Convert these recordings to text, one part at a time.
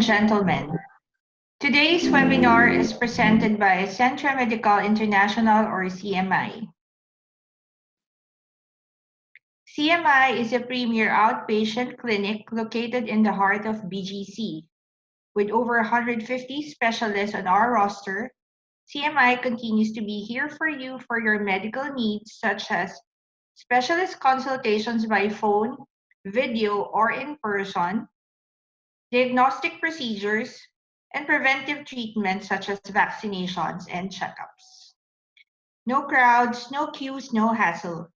gentlemen, today's webinar is presented by Centro Medical International or CMI. CMI is a premier outpatient clinic located in the heart of BGC. With over 150 specialists on our roster, CMI continues to be here for you for your medical needs such as specialist consultations by phone, video, or in person, diagnostic procedures, and preventive treatments such as vaccinations and checkups. No crowds, no queues, no hassle.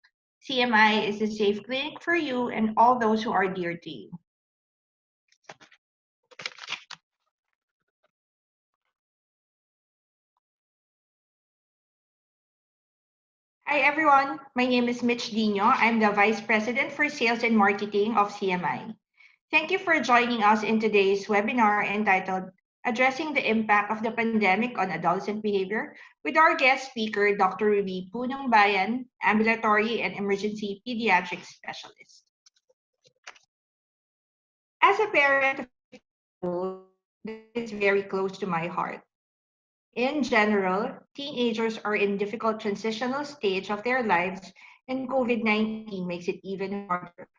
CMI is a safe clinic for you and all those who are dear to you. Hi everyone, my name is Dino. I'm the Vice President for Sales and Marketing of CMI. Thank you for joining us in today's webinar entitled Addressing the Impact of the Pandemic on Adolescent Behavior with our guest speaker, Dr. Ruby Punongbayan, Ambulatory and Emergency Pediatrics Specialist. As a parent, this is very close to my heart. In general, teenagers are in difficult transitional stage of their lives, and COVID-19 makes it even harder.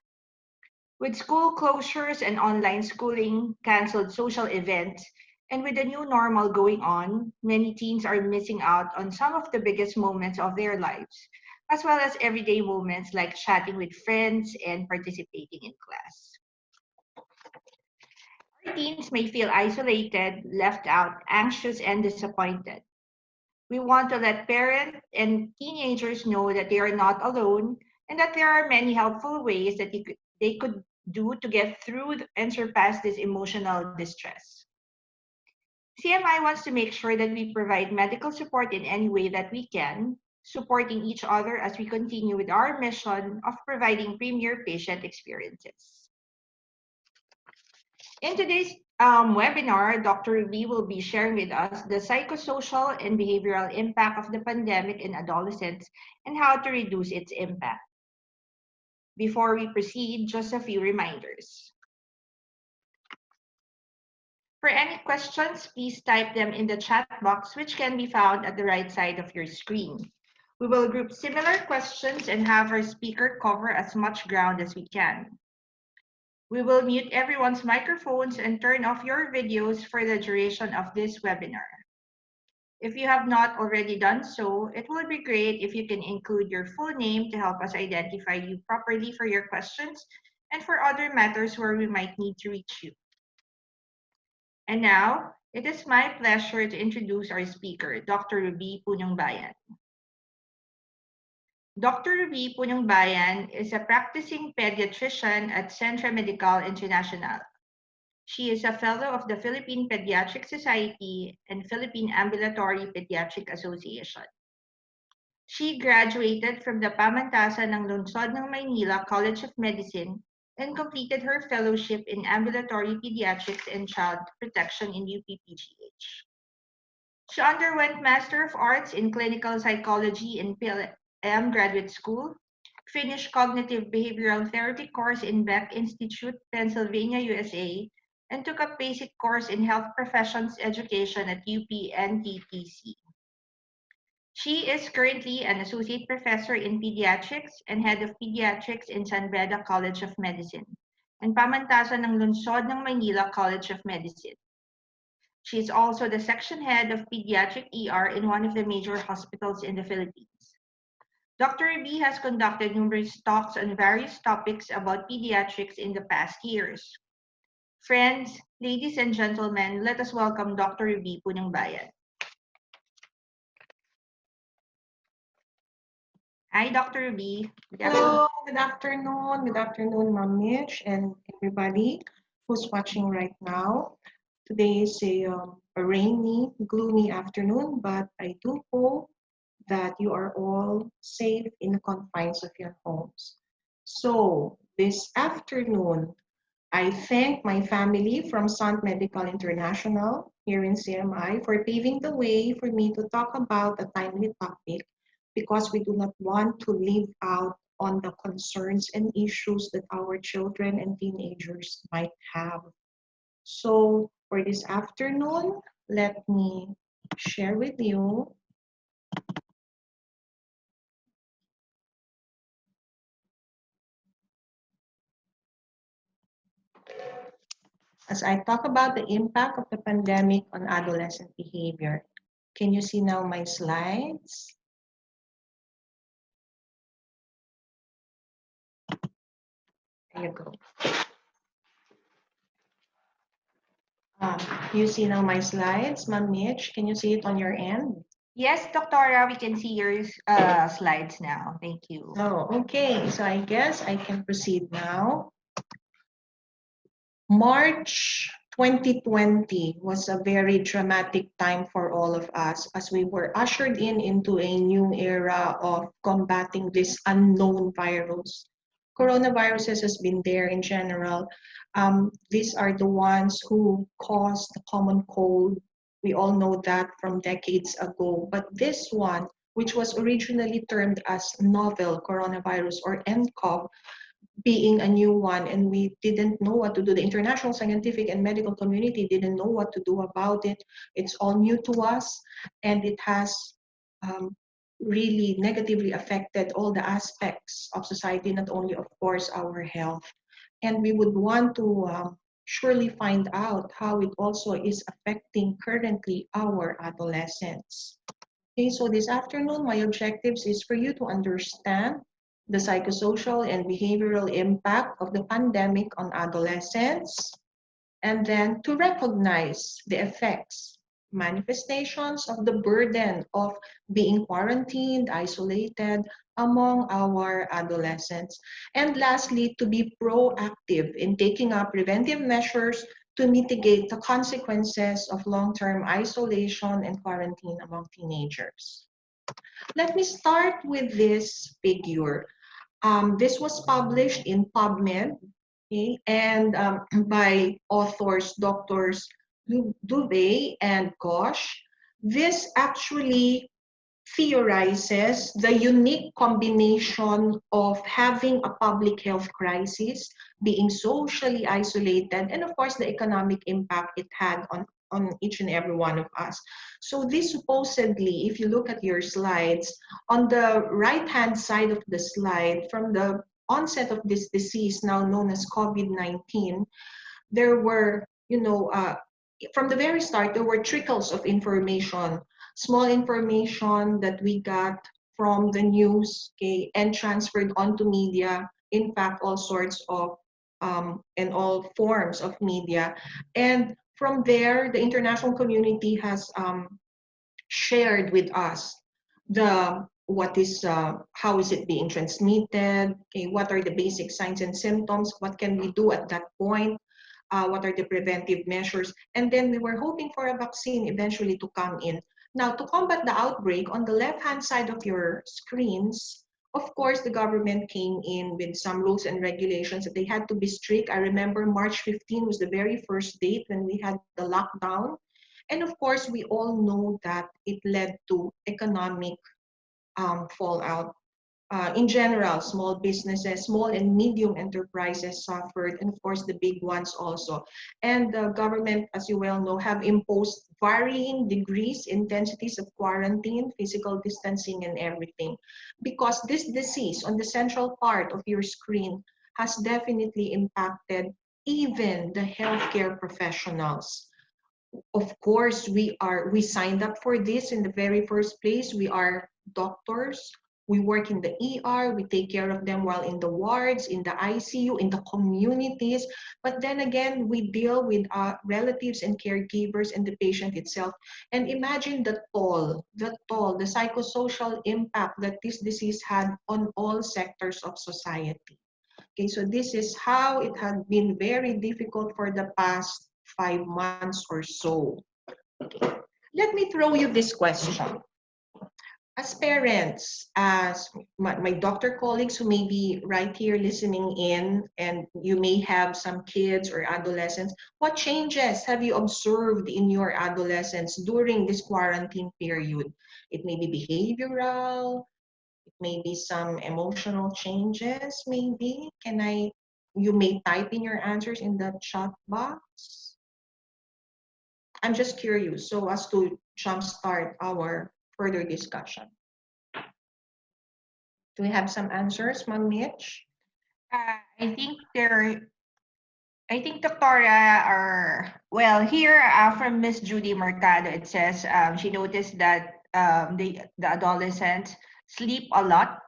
With school closures and online schooling, canceled social events, and with the new normal going on, many teens are missing out on some of the biggest moments of their lives, as well as everyday moments like chatting with friends and participating in class. Our teens may feel isolated, left out, anxious, and disappointed. We want to let parents and teenagers know that they are not alone and that there are many helpful ways that they could do to get through and surpass this emotional distress. CMI wants to make sure that we provide medical support in any way that we can, supporting each other as we continue with our mission of providing premier patient experiences. In today's webinar, Dr. Ruby will be sharing with us the psychosocial and behavioral impact of the pandemic in adolescents and how to reduce its impact. Before we proceed, just a few reminders. For any questions, please type them in the chat box, which can be found at the right side of your screen. We will group similar questions and have our speaker cover as much ground as we can. We will mute everyone's microphones and turn off your videos for the duration of this webinar. If you have not already done so, it would be great if you can include your full name to help us identify you properly for your questions and for other matters where we might need to reach you. And now, it is my pleasure to introduce our speaker, Dr. Ruby Punongbayan. Dr. Ruby Punongbayan is a practicing pediatrician at Centro Medical International. She is a fellow of the Philippine Pediatric Society and Philippine Ambulatory Pediatric Association. She graduated from the Pamantasan ng Lungsod ng Maynila College of Medicine and completed her fellowship in Ambulatory Pediatrics and Child Protection in UPPGH. She underwent Master of Arts in Clinical Psychology in PLM Graduate School, finished Cognitive Behavioral Therapy course in Beck Institute, Pennsylvania, USA, and took a basic course in Health Professions Education at UP-NTTC. She is currently an Associate Professor in Pediatrics and Head of Pediatrics in San Beda College of Medicine and Pamantasan ng Lungsod ng Maynila College of Medicine. She is also the Section Head of Pediatric ER in one of the major hospitals in the Philippines. Dr. Ruby has conducted numerous talks on various topics about pediatrics in the past years. Friends, ladies and gentlemen, let us welcome Dr. Ruby Punongbayan. Hi, Dr. Ruby. Hello, good afternoon. Good afternoon, Ma'am Mitch and everybody who's watching right now. Today is a rainy, gloomy afternoon, but I do hope that you are all safe in the confines of your homes. So this afternoon, I thank my family from Sant Medical International here in CMI for paving the way for me to talk about a timely topic because we do not want to leave out on the concerns and issues that our children and teenagers might have. So for this afternoon, let me share with you as I talk about the impact of the pandemic on adolescent behavior. Can you see now my slides? There you go. You see now my slides, Ma'am Mitch? Can you see it on your end? Yes, Doctora, we can see your slides now. Thank you. Oh, okay. So I guess I can proceed now. March 2020 was a very dramatic time for all of us as we were ushered into a new era of combating this unknown virus. Coronaviruses has been there in general. These are the ones who cause the common cold. We all know that from decades ago. But this one, which was originally termed as novel coronavirus or nCoV, being a new one, and we didn't know what to do. The international scientific and medical community didn't know what to do about it. It's all new to us, and it has um, really negatively affected all the aspects of society, not only, of course, our health. And we would want to surely find out how it also is affecting currently our adolescents. Okay, so this afternoon, my objectives is for you to understand the psychosocial and behavioral impact of the pandemic on adolescents, and then to recognize the effects, manifestations of the burden of being quarantined, isolated among our adolescents. And lastly, to be proactive in taking up preventive measures to mitigate the consequences of long-term isolation and quarantine among teenagers. Let me start with this figure. This was published in PubMed, okay, and by authors Doctors Dubey and Gosh. This actually theorizes the unique combination of having a public health crisis, being socially isolated, and of course the economic impact it had on each and every one of us. So this supposedly, if you look at your slides, on the right-hand side of the slide, from the onset of this disease now known as COVID-19, there were, from the very start, there were trickles of information, small information that we got from the news, okay, and transferred onto media. In fact, all sorts of and all forms of media. And from there, the international community has shared with us the what is how is it being transmitted, okay, what are the basic signs and symptoms, what can we do at that point, what are the preventive measures, and then we were hoping for a vaccine eventually to come in. Now, to combat the outbreak, on the left-hand side of your screens, of course, the government came in with some rules and regulations that they had to be strict. I remember March 15 was the very first date when we had the lockdown. And of course, we all know that it led to economic fallout. In general, small businesses, small and medium enterprises suffered, and of course the big ones also. And the government, as you well know, have imposed varying degrees, intensities of quarantine, physical distancing, and everything. Because this disease on the central part of your screen has definitely impacted even the healthcare professionals. Of course, we signed up for this in the very first place. We are doctors. We work in the ER. We take care of them while in the wards, in the ICU, in the communities. But then again, we deal with relatives and caregivers and the patient itself. And imagine the psychosocial impact that this disease had on all sectors of society. Okay, so this is how it had been very difficult for the past 5 months or so. Okay. Let me throw you this question. As parents, as my doctor colleagues who may be right here listening in, and you may have some kids or adolescents, what changes have you observed in your adolescents during this quarantine period? It may be behavioral, maybe some emotional changes, maybe. You may type in your answers in the chat box. I'm just curious, so as to jumpstart our further discussion. Do we have some answers, Ma'am Mitch? I think Doctora are well here from Miss Judy Mercado. It says she noticed that the adolescents sleep a lot.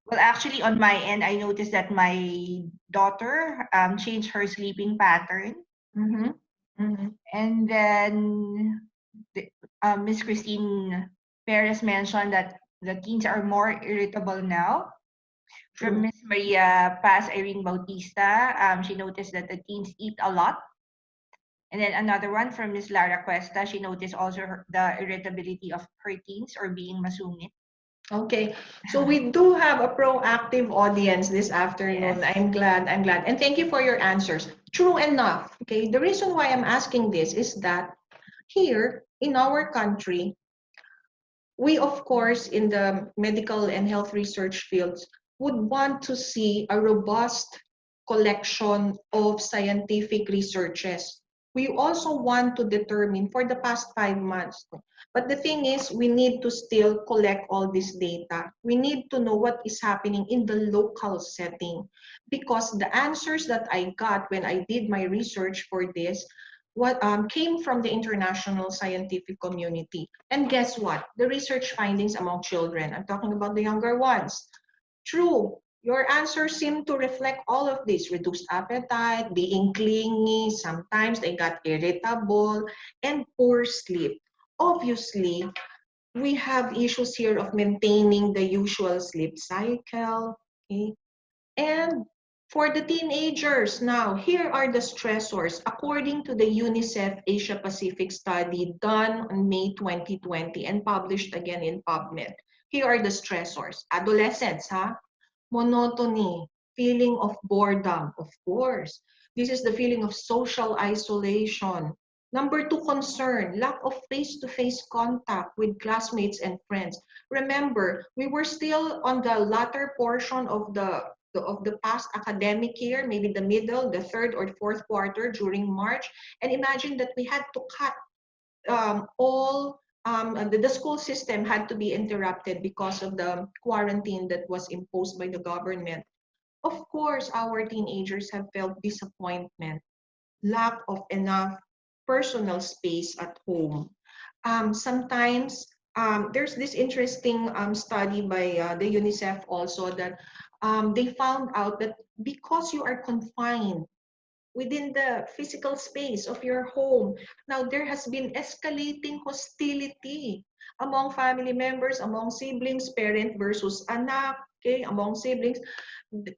Well, actually, on my end, I noticed that my daughter changed her sleeping pattern, Mm-hmm. Mm-hmm. and then Miss Christine Perez mentioned that the teens are more irritable now. From True. Miss Maria Paz Irene Bautista, she noticed that the teens eat a lot. And then another one from Miss Lara Cuesta, she noticed also the irritability of her teens or being masungit. Okay, so we do have a proactive audience this afternoon. Yes. I'm glad, and thank you for your answers. True enough, okay, the reason why I'm asking this is that here in our country, we, of course, in the medical and health research fields, would want to see a robust collection of scientific researches. We also want to determine for the past 5 months. But the thing is, we need to still collect all this data. We need to know what is happening in the local setting, because the answers that I got when I did my research for this what came from the international scientific community. And guess what? The research findings among children, I'm talking about the younger ones. True, your answers seem to reflect all of this: reduced appetite, being clingy, sometimes they got irritable, and poor sleep. Obviously, we have issues here of maintaining the usual sleep cycle. Okay? And for the teenagers, now, here are the stressors according to the UNICEF Asia Pacific study done on May 2020 and published again in PubMed. Here are the stressors. Adolescents, monotony, feeling of boredom, of course. This is the feeling of social isolation. Number two, concern, lack of face-to-face contact with classmates and friends. Remember, we were still on the latter portion of the past academic year, maybe the middle, the third or fourth quarter during March. And imagine that we had to cut the school system had to be interrupted because of the quarantine that was imposed by the government. Of course, our teenagers have felt disappointment, lack of enough personal space at home. Sometimes there's this interesting study by the UNICEF also that they found out that because you are confined within the physical space of your home. Now, there has been escalating hostility among family members, among siblings, parent versus anak, okay, among siblings.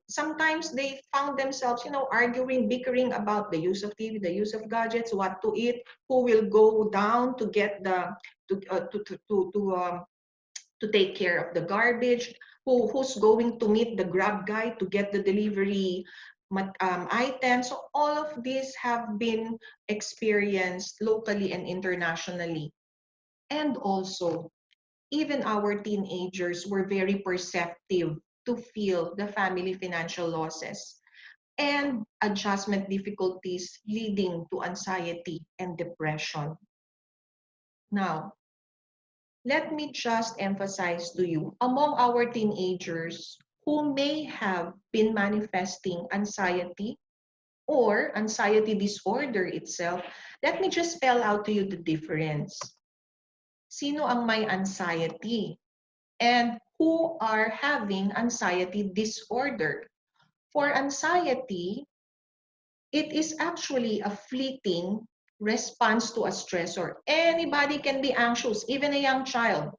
Sometimes they found themselves, arguing, bickering about the use of TV, the use of gadgets, what to eat, who will go down to get to uh, to to to to, um, to take care of the garbage, who's going to meet the grab guy to get the delivery items. So all of these have been experienced locally and internationally. And also, even our teenagers were very perceptive to feel the family financial losses and adjustment difficulties leading to anxiety and depression. Now, let me just emphasize to you, among our teenagers who may have been manifesting anxiety or anxiety disorder itself, let me just spell out to you the difference. Sino ang may anxiety and who are having anxiety disorder? For anxiety, it is actually a fleeting response to a stressor. Anybody can be anxious, even a young child,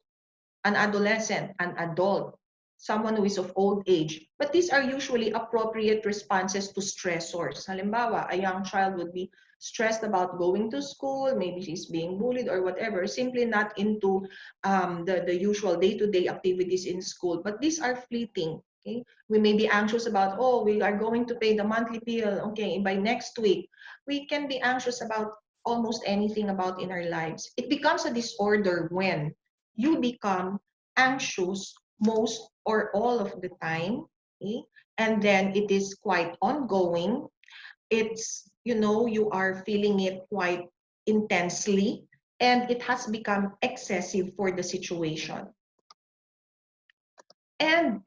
an adolescent, an adult, someone who is of old age. But these are usually appropriate responses to stressors. Halimbawa, a young child would be stressed about going to school, maybe she's being bullied or whatever, simply not into the usual day-to-day activities in school. But these are fleeting. Okay? We may be anxious about, oh, we are going to pay the monthly bill, okay, by next week. We can be anxious about almost anything about in our lives. It becomes a disorder when you become anxious most or all of the time, okay? And then it is quite ongoing. It's, you are feeling it quite intensely, and it has become excessive for the situation. And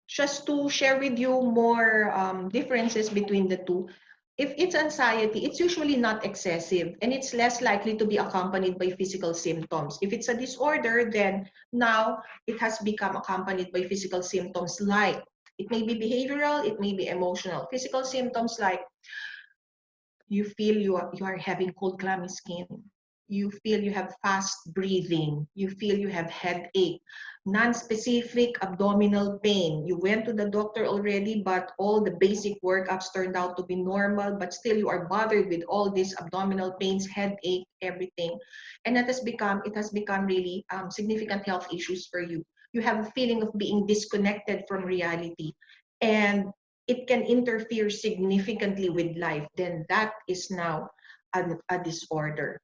just to share with you more differences between the two, if it's anxiety, it's usually not excessive and it's less likely to be accompanied by physical symptoms. If it's a disorder, then now it has become accompanied by physical symptoms like it may be behavioral, it may be emotional. Physical symptoms like you feel you are having cold, clammy skin. You feel you have fast breathing. You feel you have headache, non-specific abdominal pain. You went to the doctor already, but all the basic workups turned out to be normal, but still you are bothered with all these abdominal pains, headache, everything. And it has become really significant health issues for you. You have a feeling of being disconnected from reality. And it can interfere significantly with life, then that is now a disorder.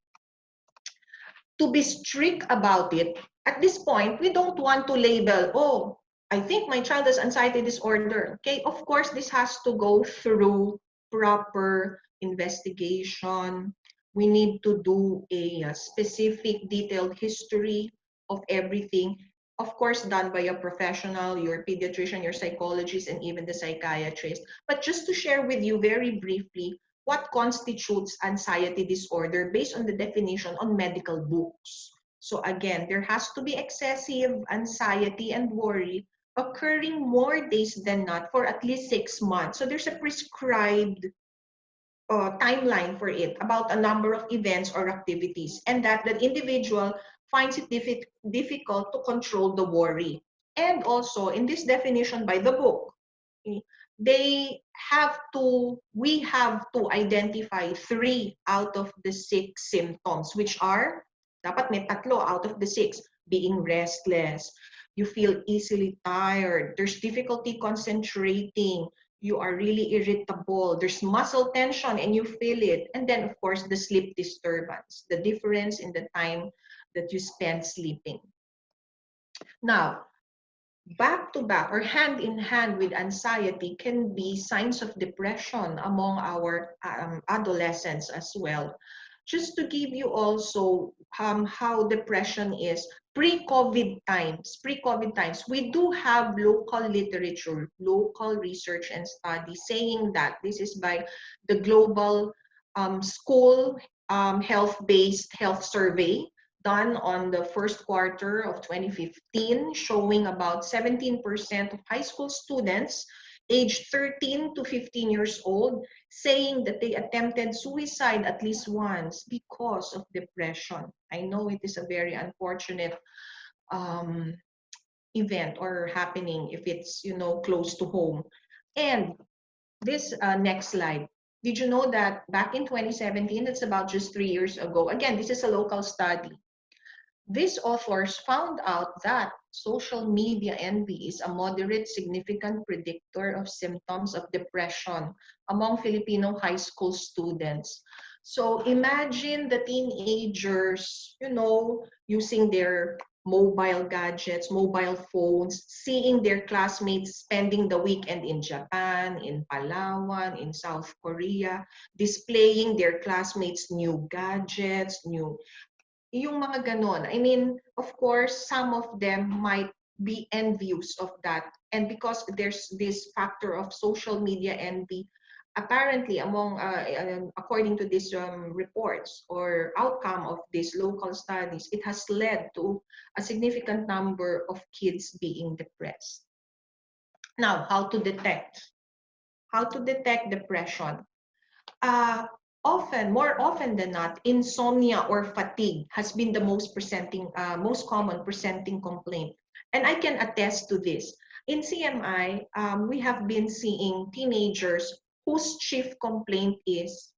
To be strict about it, at this point, we don't want to label, oh, I think my child has anxiety disorder. Okay, of course, this has to go through proper investigation. We need to do a specific detailed history of everything, of course, done by a professional, your pediatrician, your psychologist, and even the psychiatrist. But just to share with you very briefly, what constitutes anxiety disorder based on the definition on medical books. So again, there has to be excessive anxiety and worry occurring more days than not for at least 6 months. So there's a prescribed timeline for it about a number of events or activities, and that the individual finds it difficult to control the worry. And also in this definition by the book, we have to identify 3 out of the 6 symptoms, which are, dapat may 3 out of the 6, being restless, you feel easily tired, there's difficulty concentrating, you are really irritable, there's muscle tension and you feel it, and then of course the sleep disturbance, the difference in the time that you spend sleeping. Now, back to back or hand in hand with anxiety can be signs of depression among our adolescents as well. Just to give you also how depression is pre-COVID times, we do have local literature, local research and study saying that this is by the global school health-based health survey done on the first quarter of 2015, showing about 17% of high school students aged 13 to 15 years old saying that they attempted suicide at least once because of depression. I know it is a very unfortunate event or happening if it's, close to home. And this next slide. Did you know that back in 2017, that's about just 3 years ago, again, this is a local study, these authors found out that social media envy is a moderate significant predictor of symptoms of depression among Filipino high school students. So imagine the teenagers, using their mobile gadgets, mobile phones, seeing their classmates spending the weekend in Japan, in Palawan, in South Korea, displaying their classmates' new gadgets, yung mga ganon. I mean, of course, some of them might be envious of that. And because there's this factor of social media envy, apparently according to these reports or outcome of these local studies, it has led to a significant number of kids being depressed. Now, how to detect? How to detect depression? More often than not, insomnia or fatigue has been the most common presenting complaint. And I can attest to this. In CMI, we have been seeing teenagers whose chief complaint is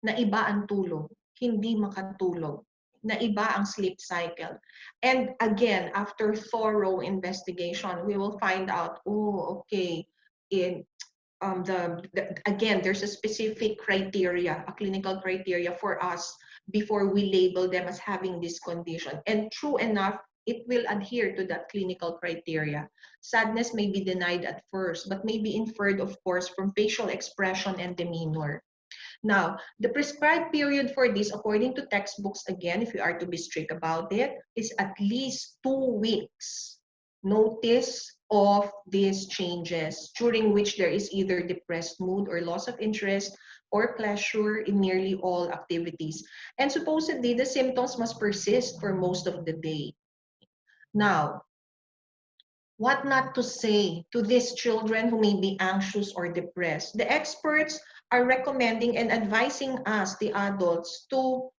naiba ang tulog, hindi makatulog, naiba ang sleep cycle. And again, after thorough investigation, we will find out, again, there's a specific criteria, a clinical criteria for us before we label them as having this condition. And true enough, it will adhere to that clinical criteria. Sadness may be denied at first, but may be inferred, of course, from facial expression and demeanor. Now, the prescribed period for this, according to textbooks, again, if you are to be strict about it, is at least 2 weeks notice of these changes, during which there is either depressed mood or loss of interest or pleasure in nearly all activities. And supposedly, the symptoms must persist for most of the day. Now, what not to say to these children who may be anxious or depressed? The experts are recommending and advising us, the adults, to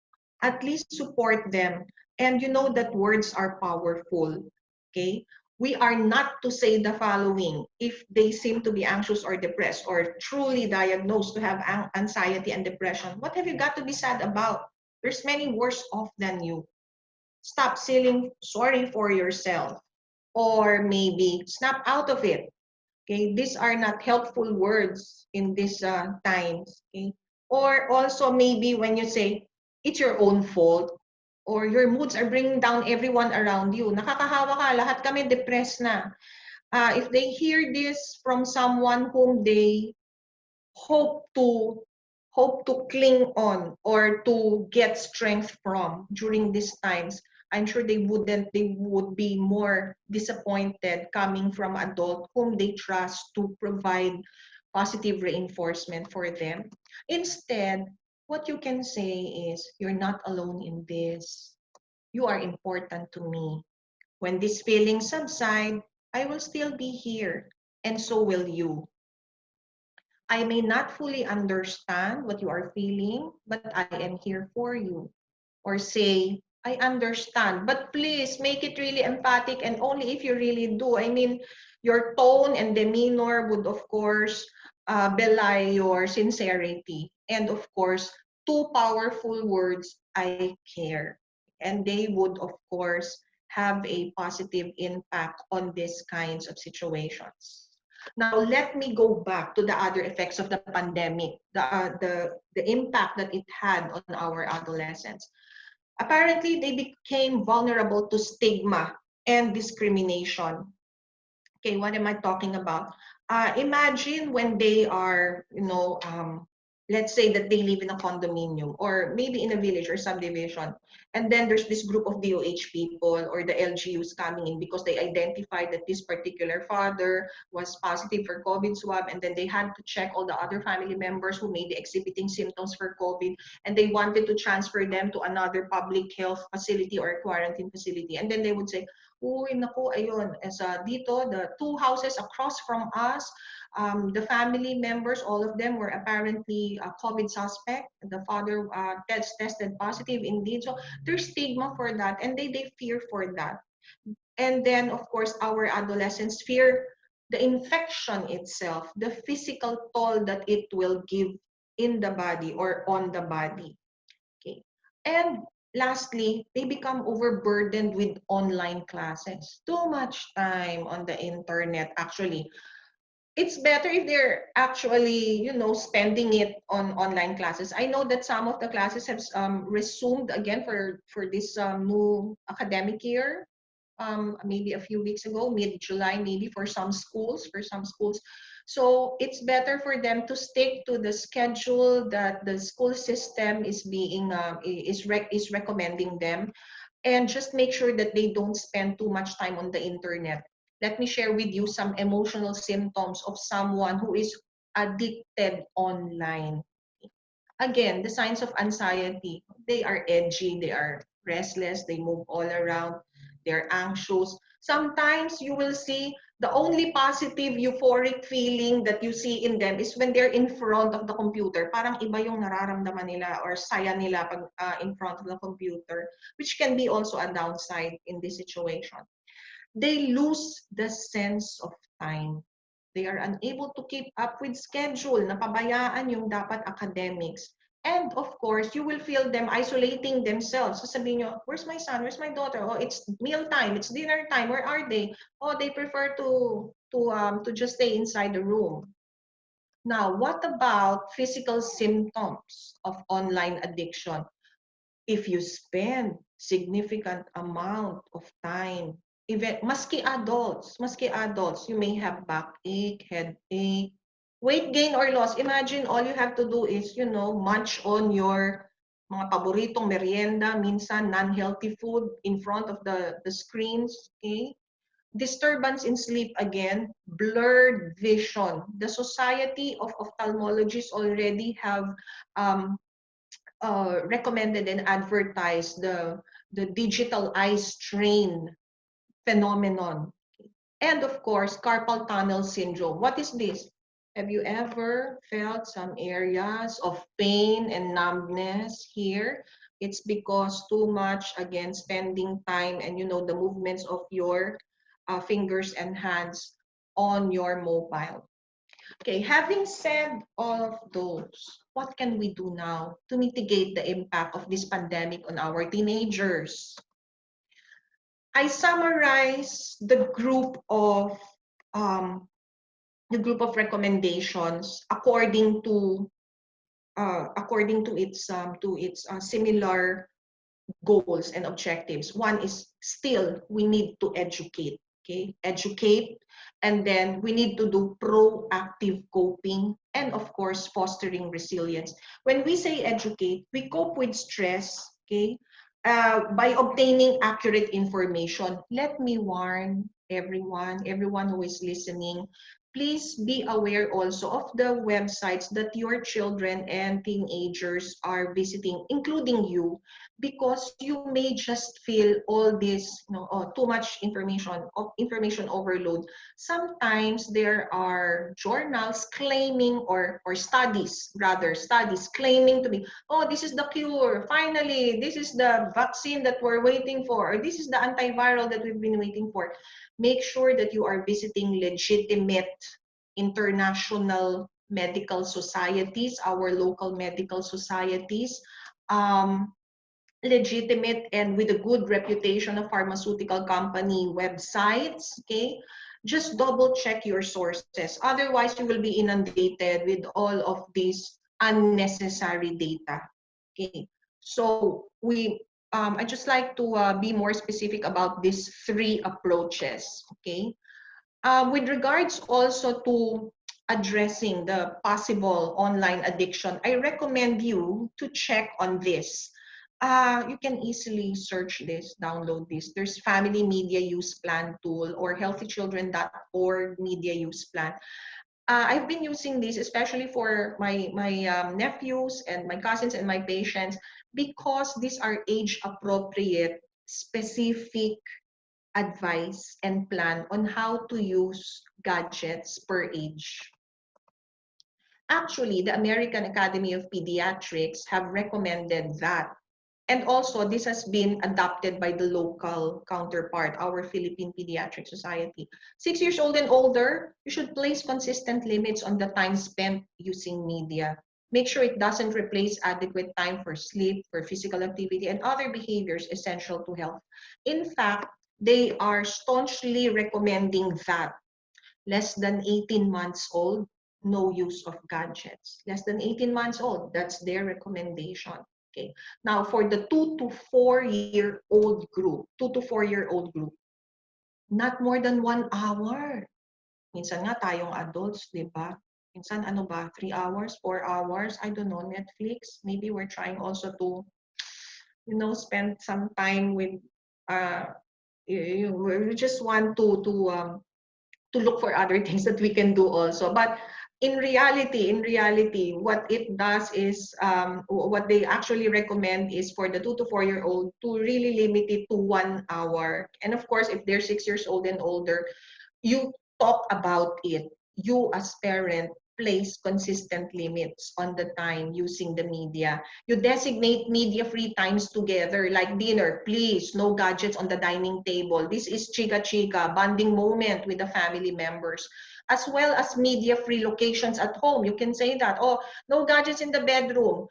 at least support them. And you know that words are powerful, okay? We are not to say the following if they seem to be anxious or depressed or truly diagnosed to have anxiety and depression. What have you got to be sad about? There's many worse off than you. Stop feeling sorry for yourself, or maybe snap out of it. Okay, these are not helpful words in these times. Okay, or also maybe when you say it's your own fault, or your moods are bringing down everyone around you. Nakakahawa ka, lahat kami depressed na. If they hear this from someone whom they hope to cling on or to get strength from during these times, I'm sure they would be more disappointed coming from adult whom they trust to provide positive reinforcement for them. Instead, what you can say is, you're not alone in this. You are important to me. When these feelings subside, I will still be here, and so will you. I may not fully understand what you are feeling, but I am here for you. Or say, I understand, but please make it really empathic, and only if you really do. I mean, your tone and demeanor would, of course, belie your sincerity. And of course, two powerful words, I care. And they would, of course, have a positive impact on these kinds of situations. Now, let me go back to the other effects of the pandemic, the impact that it had on our adolescents. Apparently, they became vulnerable to stigma and discrimination. Okay, what am I talking about? Imagine when they are, let's say that they live in a condominium or maybe in a village or subdivision, and then there's this group of DOH people or the LGUs coming in because they identified that this particular father was positive for COVID swab, and then they had to check all the other family members who may be exhibiting symptoms for COVID, and they wanted to transfer them to another public health facility or quarantine facility. And then they would say, uy, naku, ayun, dito, the two houses across from us, the family members, all of them were apparently COVID suspect. The father tested positive indeed. So there's stigma for that, and they fear for that. And then, of course, our adolescents fear the infection itself, the physical toll that it will give in the body or on the body. Okay. And lastly, they become overburdened with online classes. Too much time on the internet, actually. It's better if they're actually, spending it on online classes. I know that some of the classes have resumed again for this new academic year. Maybe a few weeks ago, mid-July, maybe for some schools. So it's better for them to stick to the schedule that the school system is being is recommending them, and just make sure that they don't spend too much time on the internet. Let me share with you some emotional symptoms of someone who is addicted online. Again, the signs of anxiety. They are edgy, they are restless, they move all around, they're anxious. Sometimes you will see the only positive euphoric feeling that you see in them is when they're in front of the computer. Parang iba yung nararamdaman nila or saya nila pag in front of the computer, which can be also a downside in this situation. They lose the sense of time. They are unable to keep up with schedule, napabayaan yung dapat academics. And of course, you will feel them isolating themselves. Sasabihin nyo, where's my son? Where's my daughter? Oh, it's meal time. It's dinner time. Where are they? Oh, they prefer to just stay inside the room. Now, what about physical symptoms of online addiction? If you spend significant amount of time, even maski adults, you may have backache, headache, Weight gain or loss, imagine all you have to do is, munch on your mga paboritong merienda, minsan non-healthy food in front of the screens, okay? Disturbance in sleep again, blurred vision. The Society of Ophthalmologists already have recommended and advertised the digital eye strain phenomenon. And of course, carpal tunnel syndrome. What is this? Have you ever felt some areas of pain and numbness here? It's because too much, again, spending time and the movements of your fingers and hands on your mobile. Okay, having said all of those, what can we do now to mitigate the impact of this pandemic on our teenagers? I summarize the group of recommendations according to its similar goals and objectives. One is still we need to educate, okay? Educate, and then we need to do proactive coping and of course fostering resilience. When we say educate, we cope with stress, okay? By obtaining accurate information. Let me warn everyone who is listening, please be aware also of the websites that your children and teenagers are visiting, including you, because you may just feel all this, too much information overload. Sometimes there are journals claiming or studies claiming to be, oh, this is the cure, finally, this is the vaccine that we're waiting for, or this is the antiviral that we've been waiting for. Make sure that you are visiting legitimate international medical societies, our local medical societies, legitimate and with a good reputation of pharmaceutical company websites, okay? Just double check your sources. Otherwise, you will be inundated with all of these unnecessary data, okay? So I just like to be more specific about these three approaches, okay? With regards also to addressing the possible online addiction, I recommend you to check on this. You can easily search this, download this. There's Family Media Use Plan tool or healthychildren.org media use plan. I've been using this especially for my nephews and my cousins and my patients because these are age appropriate, specific advice and plan on how to use gadgets per age. Actually, the American Academy of Pediatrics have recommended that. And also, this has been adopted by the local counterpart, our Philippine Pediatric Society. 6 years old and older, you should place consistent limits on the time spent using media. Make sure it doesn't replace adequate time for sleep, for physical activity, and other behaviors essential to health. In fact, they are staunchly recommending that less than 18 months old, no use of gadgets. Less than 18 months old, that's their recommendation. Okay. Now, for the 2 to 4-year-old group, not more than 1 hour. Minsan nga tayong adults, di ba? Minsan ano ba, 3 hours, 4 hours, I don't know, Netflix. Maybe we're trying also to, spend some time with, we just want to look for other things that we can do also. But in reality, what it does is, what they actually recommend is for the 2 to 4-year-old to really limit it to 1 hour. And of course, if they're 6 years old and older, you talk about it. You as parent place consistent limits on the time using the media. You designate media-free times together, like dinner. Please, no gadgets on the dining table. This is chika-chika, bonding moment with the family members. As well as media-free locations at home. You can say that, oh, no gadgets in the bedroom.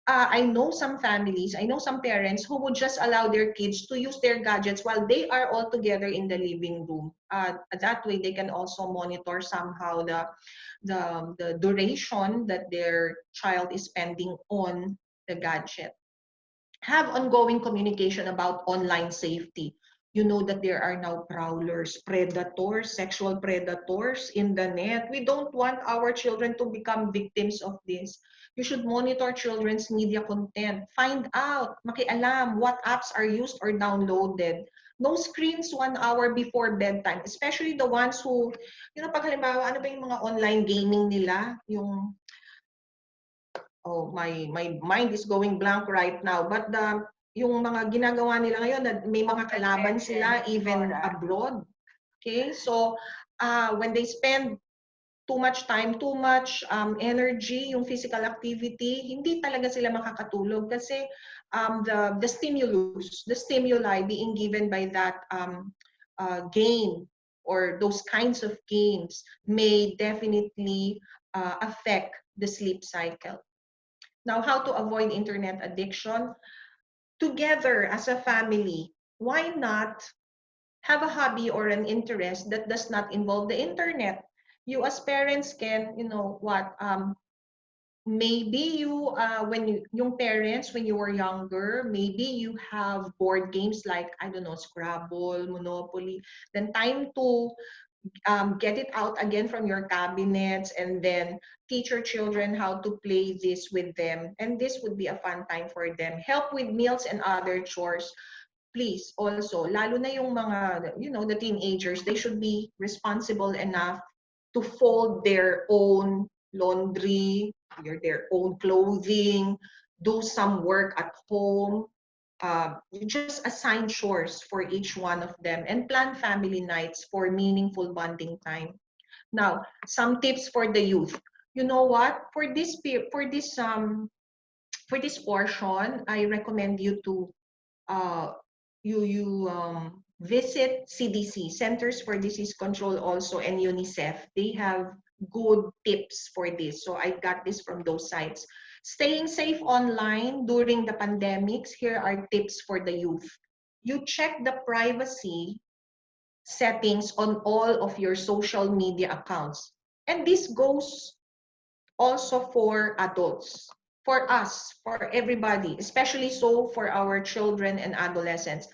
I know some families, I know some parents who would just allow their kids to use their gadgets while they are all together in the living room. That way, they can also monitor somehow the duration that their child is spending on the gadget. Have ongoing communication about online safety. You know that there are now prowlers, predators, sexual predators in the net. We don't want our children to become victims of this. You should monitor children's media content. Find out, makialam, what apps are used or downloaded. No screens 1 hour before bedtime, especially the ones who, pag halimbawa, ano ba yung mga online gaming nila? My mind is going blank right now. But yung mga ginagawa nila ngayon, may mga kalaban sila even abroad. Okay, so when they spend too much time, too much energy, yung physical activity, hindi talaga sila makakatulog kasi the stimuli being given by that game or those kinds of games may definitely affect the sleep cycle. Now, how to avoid internet addiction? Together as a family, why not have a hobby or an interest that does not involve the internet? You as parents can, maybe yung parents, when you were younger, maybe you have board games like, I don't know, Scrabble, Monopoly. Then time to get it out again from your cabinets and then teach your children how to play this with them. And this would be a fun time for them. Help with meals and other chores. Please also, lalo na yung mga, the teenagers, they should be responsible enough to fold their own laundry, their own clothing, do some work at home. You just assign chores for each one of them and plan family nights for meaningful bonding time. Now, some tips for the youth. You know what? For this portion, I recommend you to visit CDC, Centers for Disease Control also, and UNICEF. They have good tips for this. So I got this from those sites. Staying safe online during the pandemics, here are tips for the youth. You check the privacy settings on all of your social media accounts. And this goes also for adults, for us, for everybody, especially so for our children and adolescents.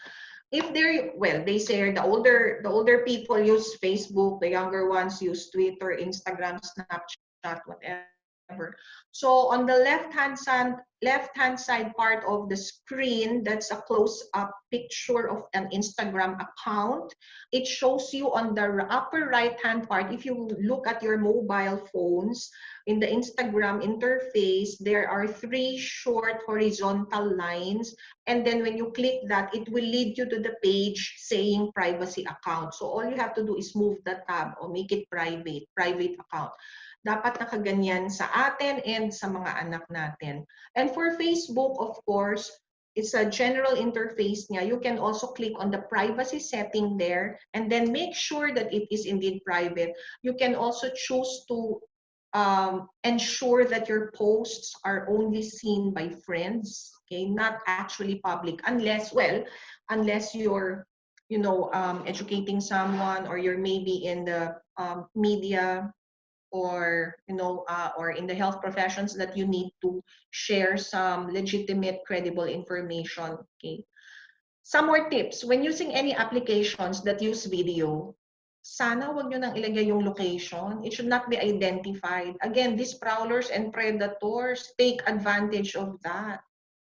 If they say the older people use Facebook, the younger ones use Twitter, Instagram, Snapchat, whatever. So on the left-hand side part of the screen, that's a close-up picture of an Instagram account. It shows you on the upper right-hand part, if you look at your mobile phones, in the Instagram interface, there are 3 short horizontal lines. And then when you click that, it will lead you to the page saying privacy account. So all you have to do is move the tab or make it private account. Dapat nakaganyan sa atin and sa mga anak natin. And for Facebook, of course, it's a general interface niya. You can also click on the privacy setting there and then make sure that it is indeed private. You can also choose to ensure that your posts are only seen by friends, okay, not actually public, unless you're, educating someone or you're maybe in the media or, or in the health professions that you need to share some legitimate, credible information, okay. Some more tips. When using any applications that use video, sana wag nyo nang ilagay yung location. It should not be identified. Again, these prowlers and predators take advantage of that.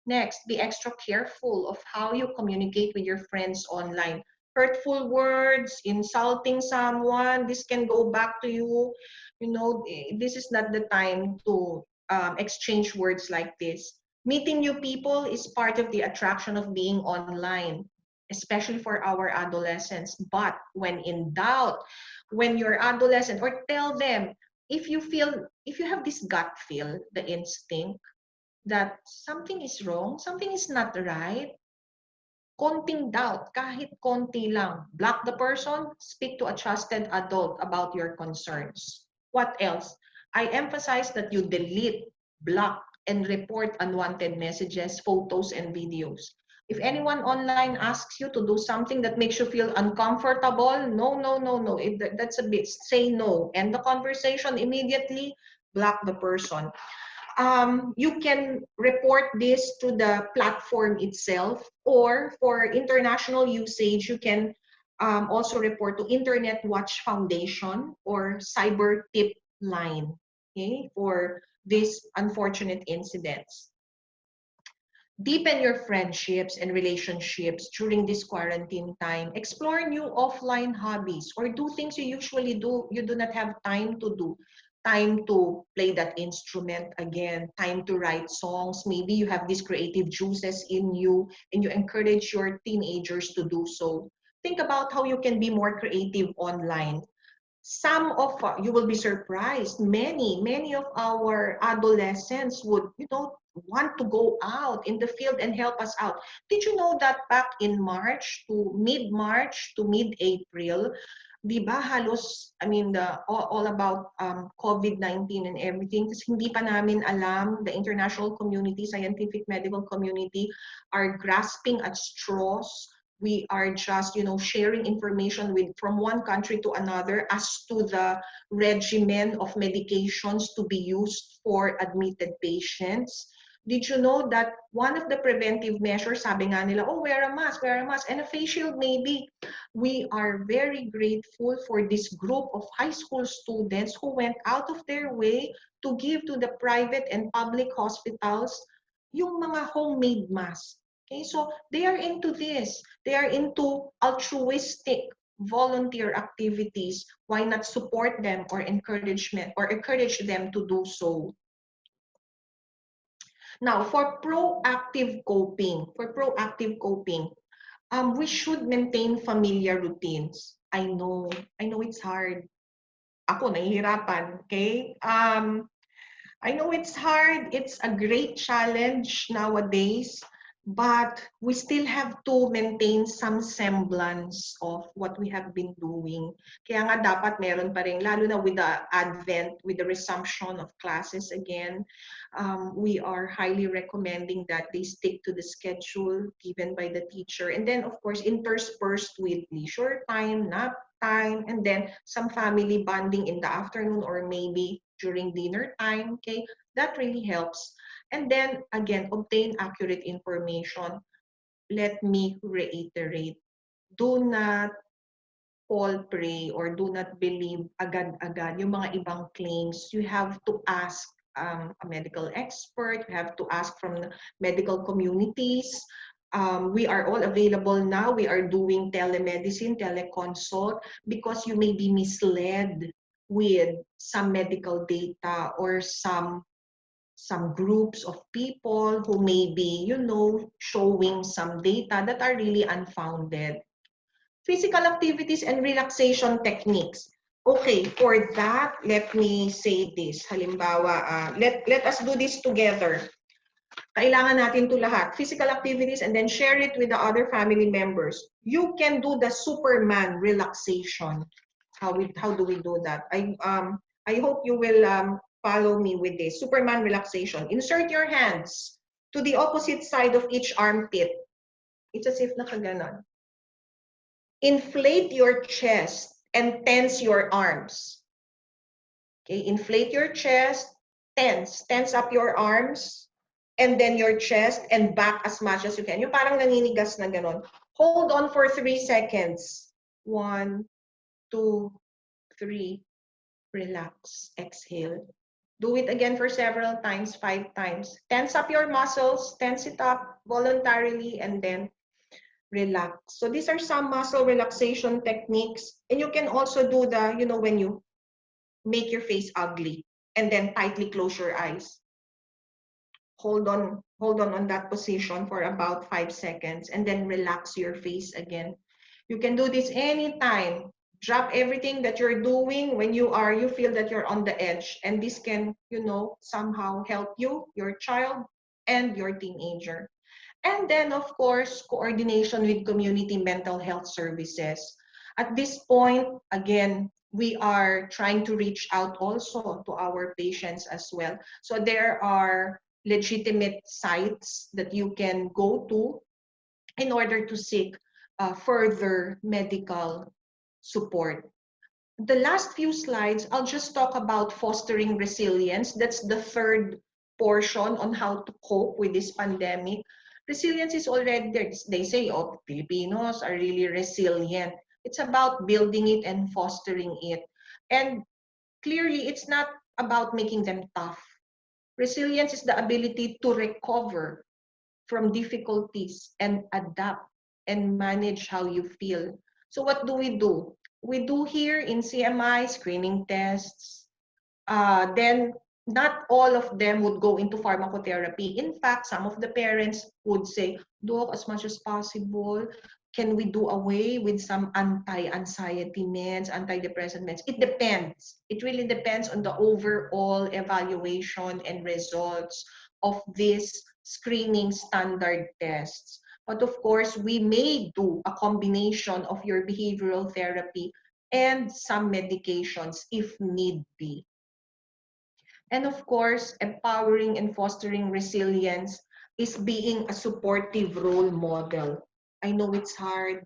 Next, be extra careful of how you communicate with your friends online. Hurtful words, insulting someone, this can go back to you. This is not the time to exchange words like this. Meeting new people is part of the attraction of being online, especially for our adolescents. But when in doubt, when you're adolescent, or tell them, if you have this gut feel, the instinct that something is wrong, something is not right, konting doubt, kahit konti lang, block the person, speak to a trusted adult about your concerns. What else? I emphasize that you delete, block, and report unwanted messages, photos, and videos. If anyone online asks you to do something that makes you feel uncomfortable, no. That's a bit, say no. End the conversation immediately, block the person. you can report this to the platform itself, or for international usage, you can also report to Internet Watch Foundation or Cyber Tip Line, okay, for these unfortunate incidents. Deepen your friendships and relationships during this quarantine time. Explore new offline hobbies or do things you usually do, you do not have time to do. Time to play that instrument again, time to write songs. Maybe you have these creative juices in you and you encourage your teenagers to do so. Think about how you can be more creative online. Some of you will be surprised, many of our adolescents would, want to go out in the field and help us out. Did you know that back in March to mid-April, di ba halos, I mean, all about COVID-19 and everything, kasi hindi pa namin alam, the international community, scientific medical community are grasping at straws. We are just, sharing information from one country to another as to the regimen of medications to be used for admitted patients. Did you know that one of the preventive measures, sabi nga nila, oh, wear a mask, and a face shield maybe. We are very grateful for this group of high school students who went out of their way to give to the private and public hospitals yung mga homemade masks. Okay, so they are into this. They are into altruistic volunteer activities. Why not support them or encourage them to do so? Now, for proactive coping, we should maintain familiar routines. I know it's hard. Ako, nahihirapan, okay? I know it's hard. It's a great challenge nowadays, but we still have to maintain some semblance of what we have been doing. Kaya nga dapat meron pa rin, lalo na with the advent, with the resumption of classes again, we are highly recommending that they stick to the schedule given by the teacher. And then, of course, interspersed with leisure time, nap time, and then some family bonding in the afternoon or maybe during dinner time, okay? That really helps. And then, again, obtain accurate information. Let me reiterate. Do not fall prey or do not believe agad-agad yung mga ibang claims. You have to ask a medical expert. You have to ask from the medical communities. We are all available now. We are doing telemedicine, teleconsult, because you may be misled with some medical data or some groups of people who may be, showing some data that are really unfounded. Physical activities and relaxation techniques. Okay, for that, let me say this. Halimbawa, let us do this together. Kailangan natin to lahat. Physical activities, and then share it with the other family members. You can do the Superman relaxation. How do we do that? I hope you will follow me with this. Superman relaxation. Insert your hands to the opposite side of each armpit. It's as if nakaganon. Inflate your chest and tense your arms. Okay, inflate your chest, tense up your arms, and then your chest and back as much as you can. Yung parang naninigas na ganon. Hold on for 3 seconds. 1, 2, 3. Relax. Exhale. Do it again for several times, 5 times. Tense up your muscles, tense it up voluntarily, and then relax. So these are some muscle relaxation techniques. And you can also do the, when you make your face ugly and then tightly close your eyes. Hold on that position for about 5 seconds and then relax your face again. You can do this anytime. Drop everything that you're doing when you feel that you're on the edge. And this can, somehow help you, your child, and your teenager. And then, of course, coordination with community mental health services. At this point, again, we are trying to reach out also to our patients as well. So there are legitimate sites that you can go to in order to seek further medical support. The last few slides, I'll just talk about fostering resilience. That's the third portion on how to cope with this pandemic, resilience is already there. They say, oh, Filipinos are really resilient. It's about building it and fostering it. And clearly, it's not about making them tough. Resilience is the ability to recover from difficulties and adapt and manage how you feel. So what do? We do here in CMI screening tests. Then not all of them would go into pharmacotherapy. In fact, some of the parents would say, Doc, as much as possible, can we do away with some anti-anxiety meds, antidepressant meds? It depends. It really depends on the overall evaluation and results of these screening standard tests. But of course, we may do a combination of your behavioral therapy and some medications if need be. And of course, empowering and fostering resilience is being a supportive role model. I know it's hard.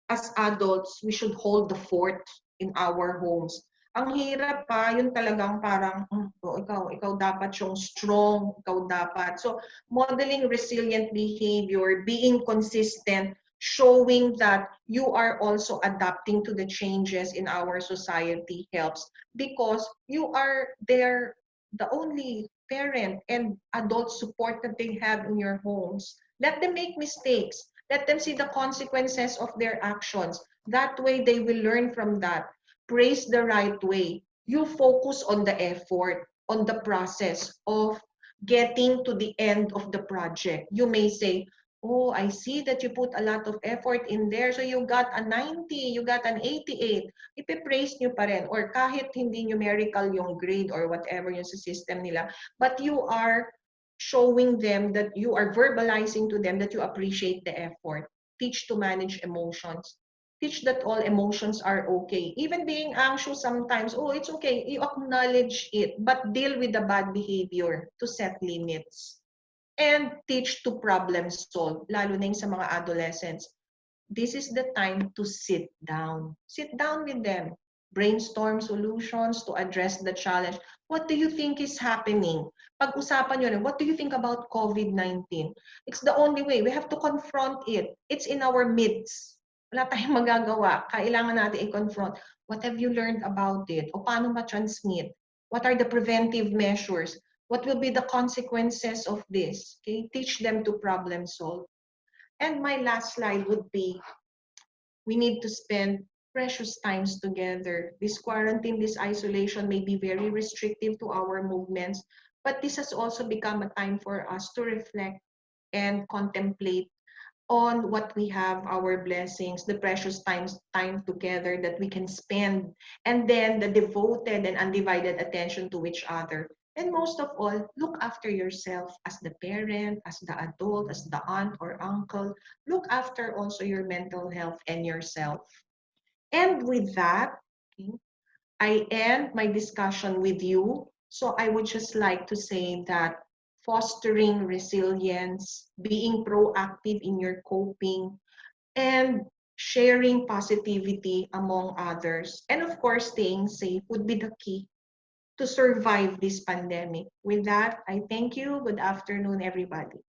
As adults, we should hold the fort in our homes. Ang hirap pa, yun talagang parang, ikaw dapat yung strong, ikaw dapat. So, modeling resilient behavior, being consistent, showing that you are also adapting to the changes in our society helps because you are there, the only parent and adult support that they have in your homes. Let them make mistakes. Let them see the consequences of their actions. That way, they will learn from that. Praise the right way. You focus on the effort, on the process of getting to the end of the project. You may say, oh, I see that you put a lot of effort in there. So you got a 90, you got an 88. Ipipraise nyo pa rin. Or kahit hindi numerical yung grade or whatever yung sa system nila. But you are showing them that you are verbalizing to them that you appreciate the effort. Teach to manage emotions. Teach that all emotions are okay. Even being anxious sometimes, oh, it's okay. You acknowledge it, but deal with the bad behavior to set limits. And teach to problem solve, lalo na yung sa mga adolescents. This is the time to sit down. Sit down with them. Brainstorm solutions to address the challenge. What do you think is happening? Pag-usapan nyo rin, what do you think about COVID-19? It's the only way. We have to confront it. It's in our midst. Wala tayong magagawa. Kailangan natin i-confront. What have you learned about it? O paano ma-transmit? What are the preventive measures? What will be the consequences of this? Okay? Teach them to problem solve. And my last slide would be, we need to spend precious times together. This quarantine, this isolation may be very restrictive to our movements, but this has also become a time for us to reflect and contemplate on what we have, our blessings, the precious time together that we can spend, and then the devoted and undivided attention to each other. And most of all, look after yourself as the parent, as the adult, as the aunt or uncle. Look after also your mental health and yourself. And with that, I end my discussion with you. So I would just like to say that fostering resilience, being proactive in your coping, and sharing positivity among others, and of course, staying safe would be the key to survive this pandemic. With that, I thank you. Good afternoon, everybody.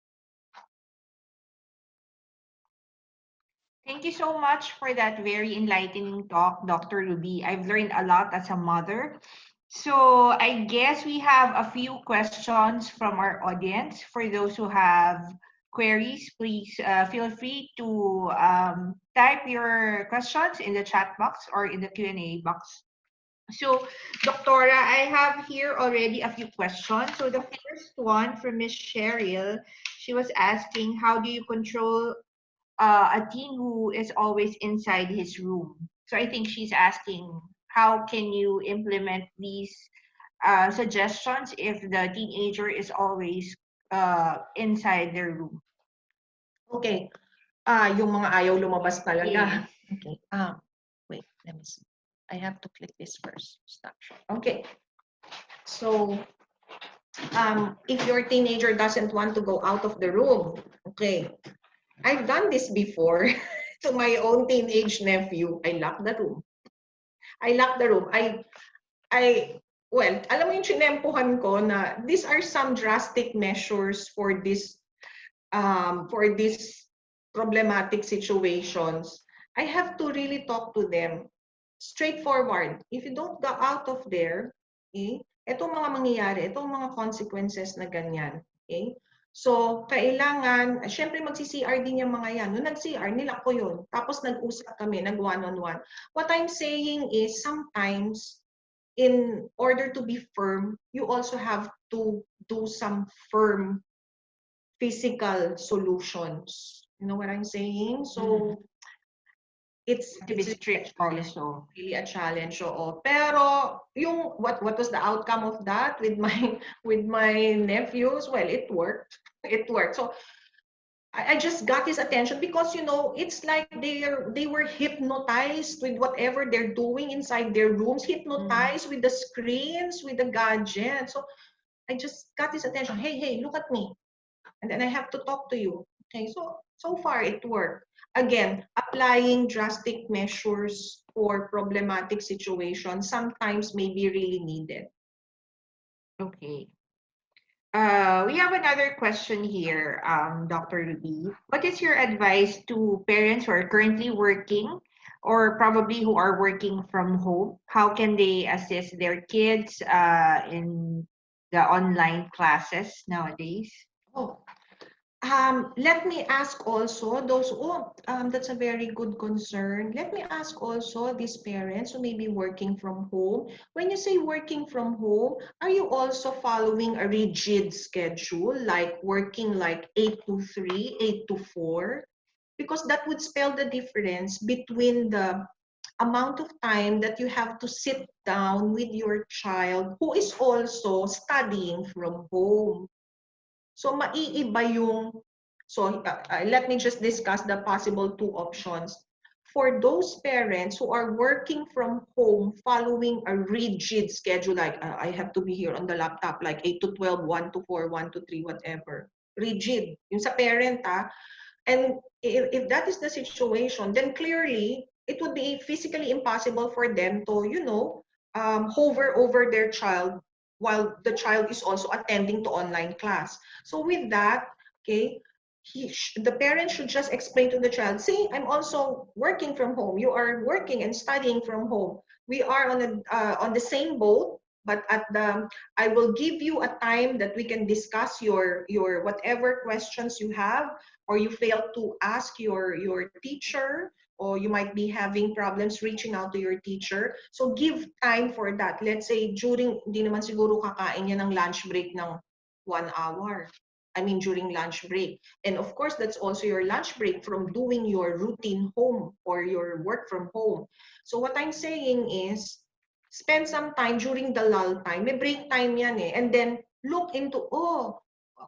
Thank you so much for that very enlightening talk, Dr. Ruby. I've learned a lot as a mother. So I guess we have a few questions from our audience. For those who have queries, please feel free to type your questions in the chat box or in the Q&A box. So, Doctora, I have here already a few questions. So the first one from Miss Cheryl, she was asking, how do you control a teen who is always inside his room? So I think she's asking, how can you implement these suggestions if the teenager is always inside their room? Okay. Yung mga ayaw lumabas talaga. Yes. Okay. Wait, let me see. I have to click this first. Stop share. Okay. So, if your teenager doesn't want to go out of the room, okay. I've done this before to my own teenage nephew. I locked the room. I well, alam mo yung chinempohan ko na these are some drastic measures for this problematic situations. I have to really talk to them straightforward. If you don't go out of there, okay, itong mga mangyayari, itong mga consequences na ganyan. Okay? So, kailangan, syempre magsi-CR din yung mga yan. Nung nag-CR, nila ko yun. Tapos nag-usap kami, nag-one-on-one. What I'm saying is, sometimes, in order to be firm, you also have to do some firm physical solutions. You know what I'm saying? So, it's To be strict also. really a challenge. Oo. Pero yung what was the outcome of that with my with my nephews? Well, it worked. It worked. So I just got his attention because it's like they were hypnotized with whatever they're doing inside their rooms, hypnotized with the screens, with the gadgets. So I just got his attention. Hey, look at me. And then I have to talk to you. Okay, so far it worked. Again, applying drastic measures for problematic situations sometimes may be really needed. Okay. We have another question here, Dr. Ruby. What is your advice to parents who are currently working or probably who are working from home? How can they assist their kids in the online classes nowadays? Oh, let me ask also that's a very good concern. Let me ask also these parents who may be working from home. When you say working from home, are you also following a rigid schedule, like working like 8 to 3, 8 to 4? Because that would spell the difference between the amount of time that you have to sit down with your child who is also studying from home. So maiiba yung, let me just discuss the possible two options. For those parents who are working from home following a rigid schedule, like I have to be here on the laptop like 8 to 12, 1 to 4, 1 to 3, whatever. Rigid. Yung sa parent, and if that is the situation, then clearly it would be physically impossible for them to, hover over their child while the child is also attending to online class. So with that, okay, the parent should just explain to the child, see, I'm also working from home. You are working and studying from home. We are on the same boat, but I will give you a time that we can discuss your whatever questions you have, or you fail to ask your teacher, or you might be having problems reaching out to your teacher. So give time for that. Let's say hindi naman siguro kakain niya ng lunch break ng 1 hour. I mean, during lunch break. And of course, that's also your lunch break from doing your routine home or your work from home. So what I'm saying is, spend some time during the lull time. May break time yan eh. And then look into,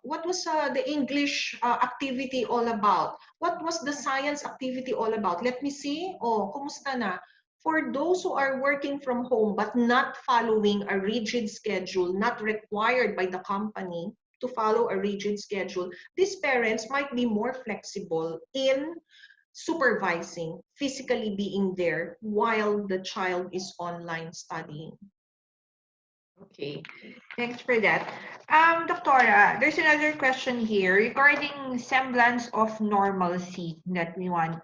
what was the English activity all about? What was the science activity all about? Let me see. Kumusta na? For those who are working from home but not following a rigid schedule, not required by the company to follow a rigid schedule, these parents might be more flexible in supervising, physically being there while the child is online studying. Okay, thanks for that. Doctora, there's another question here regarding semblance of normalcy that we want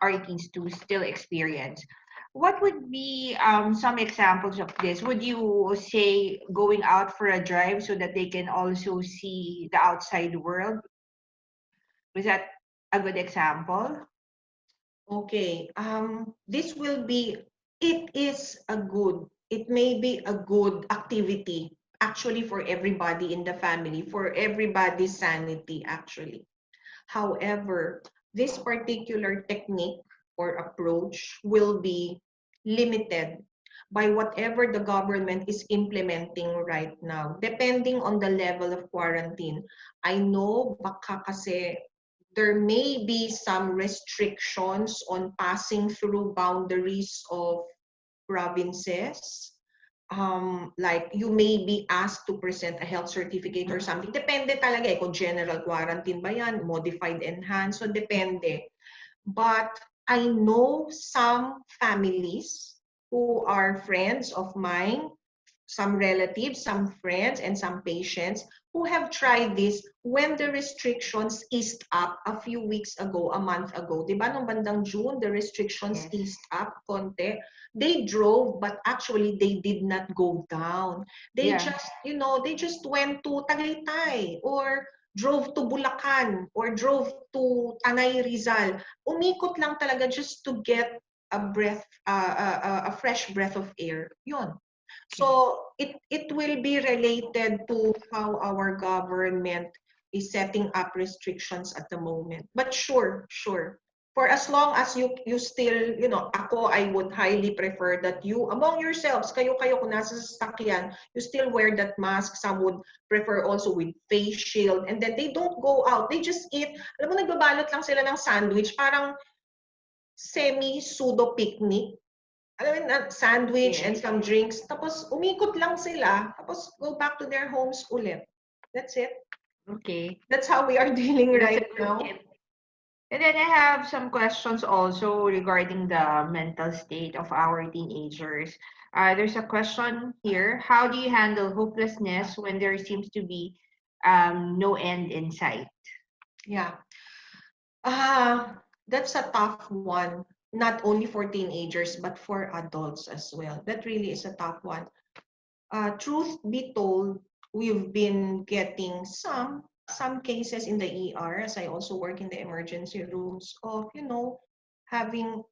our teens to still experience. What would be some examples of this? Would you say going out for a drive so that they can also see the outside world? Was that a good example? Okay, it may be a good activity actually for everybody in the family, for everybody's sanity actually. However, this particular technique or approach will be limited by whatever the government is implementing right now, depending on the level of quarantine. I know baka kasi there may be some restrictions on passing through boundaries of provinces. Like you may be asked to present a health certificate or something. Depende talaga kung general quarantine ba yan, modified enhanced, so depende. But I know some families who are friends of mine, some relatives, some friends, and some patients who have tried this when the restrictions eased up a few weeks ago, a month ago. Diba, nung bandang June, the restrictions eased up konti. They drove, but actually they did not go down. They just, they just went to Tagaytay or drove to Bulacan or drove to Tanay Rizal. Umikot lang talaga just to get a fresh breath of air. Yun. So it will be related to how our government is setting up restrictions at the moment. But sure. For as long as you still, ako, I would highly prefer that you, among yourselves, kayo kung nasa sasakyan, you still wear that mask. Some would prefer also with face shield. And then they don't go out. They just eat. Alam mo, nagbabalot lang sila ng sandwich. Parang semi-pseudo picnic. Alam mo, sandwich and some drinks. Tapos umikot lang sila. Tapos go back to their homes ulit. That's it. Okay. That's how we are dealing right now. And then I have some questions also regarding the mental state of our teenagers. There's a question here. How do you handle hopelessness when there seems to be no end in sight? Yeah. That's a tough one. Not only for teenagers, but for adults as well. That really is a tough one. Truth be told, we've been getting some cases in the ER, as I also work in the emergency rooms, of, having,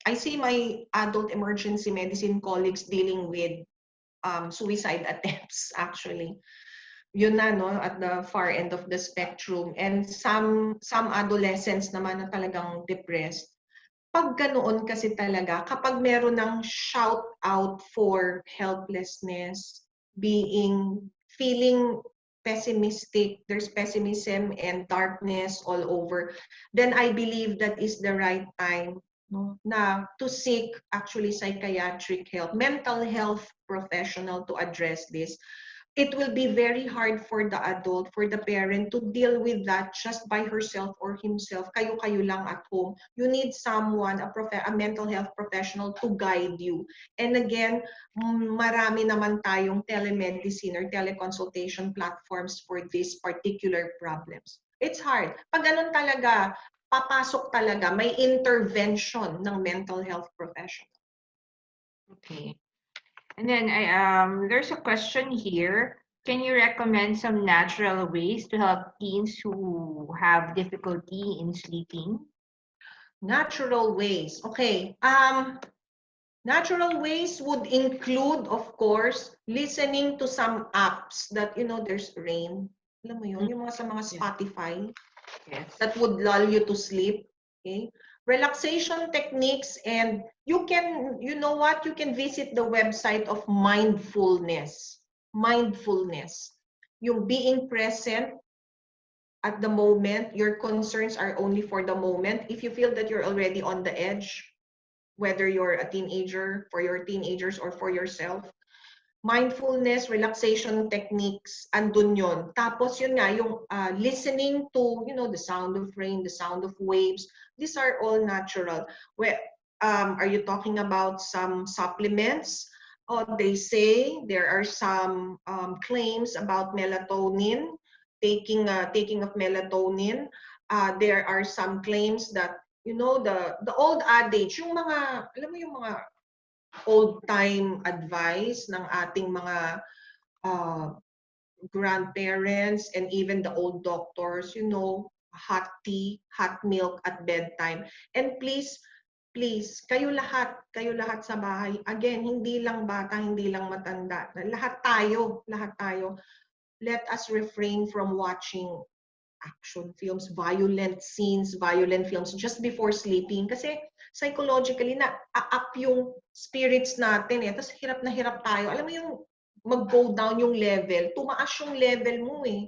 I see my adult emergency medicine colleagues dealing with suicide attempts, actually. Yun na, no, at the far end of the spectrum. And some adolescents naman na talagang depressed. Pag ganoon kasi talaga, kapag meron ng shout out for helplessness, feeling pessimistic, there's pessimism and darkness all over, then I believe that is the right time, no, na to seek actually psychiatric help, mental health professional to address this. It will be very hard for the adult, for the parent to deal with that just by herself or himself. Kayo lang at home. You need someone, a mental health professional to guide you. And again, marami naman tayong telemedicine or teleconsultation platforms for these particular problems. It's hard. Pag ganun talaga, papasok talaga, may intervention ng mental health professional. Okay. And then there's a question here. Can you recommend some natural ways to help teens who have difficulty in sleeping? Natural ways. Okay. Natural ways would include, of course, listening to some apps that, there's rain. Alam mo yun, yung mga sa mga Spotify that would lull you to sleep. Okay. Relaxation techniques, and you can visit the website of mindfulness. Mindfulness. Yung being present at the moment, your concerns are only for the moment. If you feel that you're already on the edge, whether you're a teenager, for your teenagers or for yourself, mindfulness, relaxation techniques, andun yun. Tapos yun nga, yung listening to, the sound of rain, the sound of waves, these are all natural. Are you talking about some supplements? They say there are some claims about melatonin, taking of melatonin. There are some claims that, the old adage, yung mga, alam mo yung mga old-time advice ng ating mga grandparents and even the old doctors, hot tea, hot milk at bedtime. And please, kayo lahat sa bahay, again, hindi lang bata, hindi lang matanda, lahat tayo, let us refrain from watching action films, violent scenes, violent films just before sleeping. Kasi psychologically, na-up yung spirits natin eh. Tapos hirap na hirap tayo. Alam mo yung mag-go down yung level, tumaas yung level mo eh.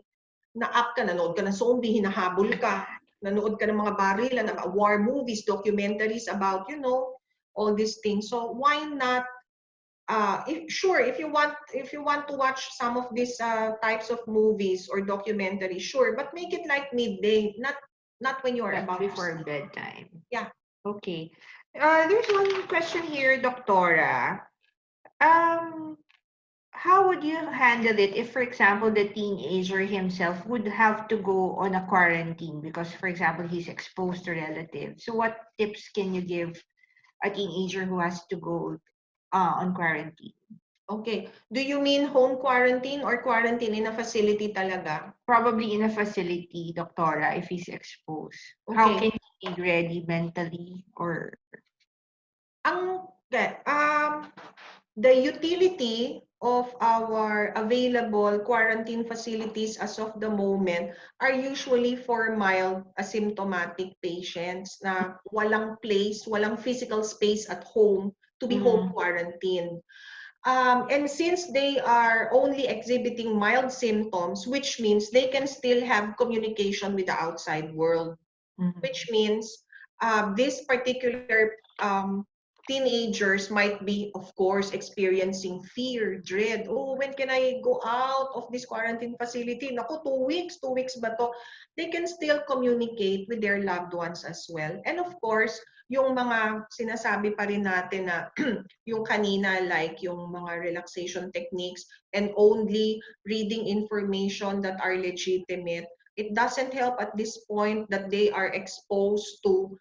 Na-up ka, nanood ka ng zombie, hinahabol ka, nanood ka ng mga barilan, war movies, documentaries about, all these things. So why not if you want to watch some of these types of movies or documentaries, sure, but make it like midday, not when you are about before bedtime. Yeah. Okay. There's one question here, Doctora. how would you handle it if, for example, the teenager himself would have to go on a quarantine because, for example, he's exposed to relatives? So what tips can you give a teenager who has to go on quarantine? Okay. Do you mean home quarantine or quarantine in a facility talaga? Probably in a facility, Doctora, if he's exposed. How Okay. can he be ready mentally or The utility of our available quarantine facilities as of the moment are usually for mild asymptomatic patients na walang place, walang physical space at home to be home quarantined. And since they are only exhibiting mild symptoms, which means they can still have communication with the outside world, which means this particular teenagers might be, of course, experiencing fear, dread. Oh, when can I go out of this quarantine facility? Naku, 2 weeks ba to? They can still communicate with their loved ones as well. And of course, yung mga sinasabi pa rin natin na yung kanina, like yung mga relaxation techniques and only reading information that are legitimate, it doesn't help at this point that they are exposed to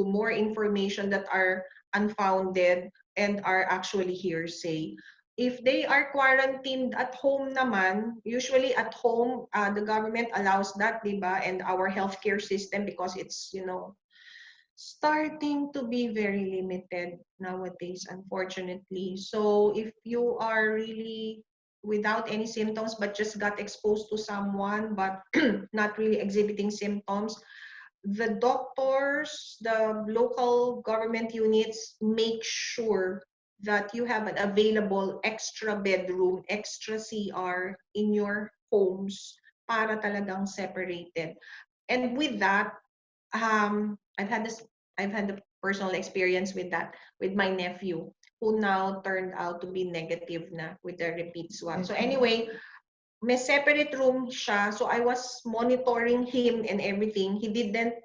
more information that are unfounded and are actually hearsay. If they are quarantined at home naman, usually at home, the government allows that, diba? And our healthcare system, because it's, starting to be very limited nowadays, unfortunately. So if you are really without any symptoms but just got exposed to someone but not really exhibiting symptoms, the doctors, the local government units make sure that you have an available extra bedroom, extra CR in your homes para talagang separated. And with that, I've had the personal experience with that with my nephew who now turned out to be negative na with the repeat swab. So anyway, may separate room siya. So I was monitoring him and everything. He didn't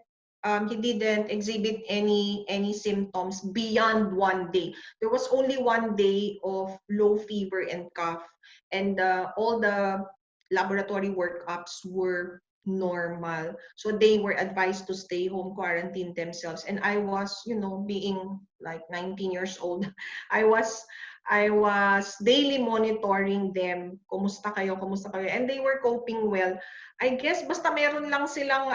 exhibit any symptoms beyond 1 day. There was only 1 day of low fever and cough, and all the laboratory workups were normal. So they were advised to stay home, quarantine themselves. And I was, being like 19 years old, I was I was daily monitoring them. Kumusta kayo? Kumusta kayo? And they were coping well. I guess basta meron lang silang